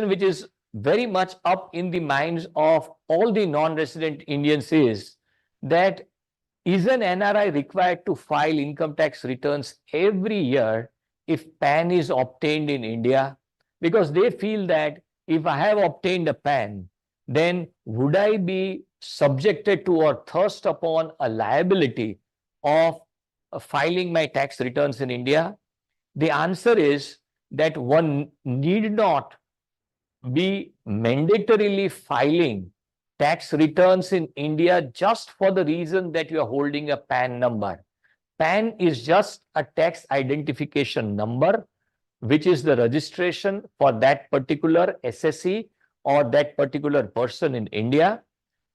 which is very much up in the minds of all the non-resident Indians is that is an NRI required to file income tax returns every year if PAN is obtained in India? Because they feel that if I have obtained a PAN, then would I be subjected to or thrust upon a liability of filing my tax returns in India? The answer is that one need not be mandatorily filing tax returns in India just for the reason that you are holding a PAN number. PAN is just a tax identification number, which is the registration for that particular SSE or that particular person in India.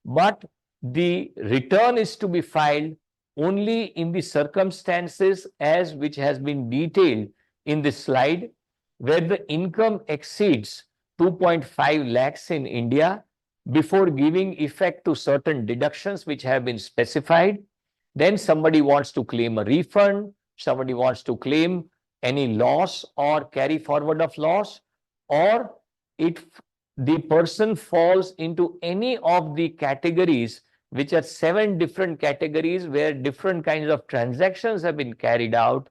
But the return is to be filed only in the circumstances as which has been detailed in this slide, where the income exceeds 2.5 lakhs in India before giving effect to certain deductions which have been specified. Then somebody wants to claim a refund, somebody wants to claim any loss or carry forward of loss, or the person falls into any of the categories, which are 7 different categories where different kinds of transactions have been carried out,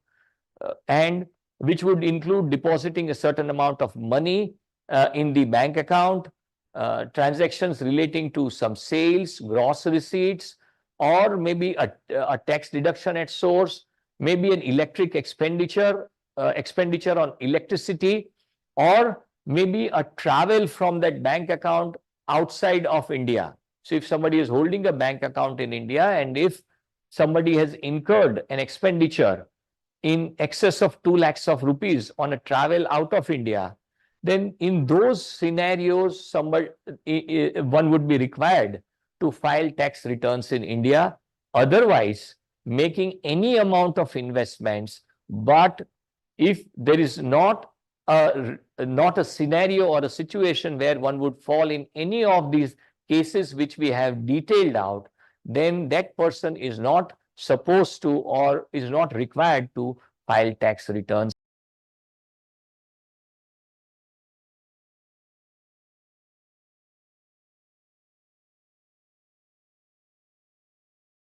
and which would include depositing a certain amount of money in the bank account, transactions relating to some sales, gross receipts, or maybe a tax deduction at source, maybe an electric expenditure on electricity, or maybe a travel from that bank account outside of India. So if somebody is holding a bank account in India, and if somebody has incurred an expenditure in excess of 2 lakhs of rupees on a travel out of India, then in those scenarios, one would be required to file tax returns in India. Otherwise, making any amount of investments, but if there is not a scenario or a situation where one would fall in any of these cases which we have detailed out, then that person is not supposed to or is not required to file tax returns.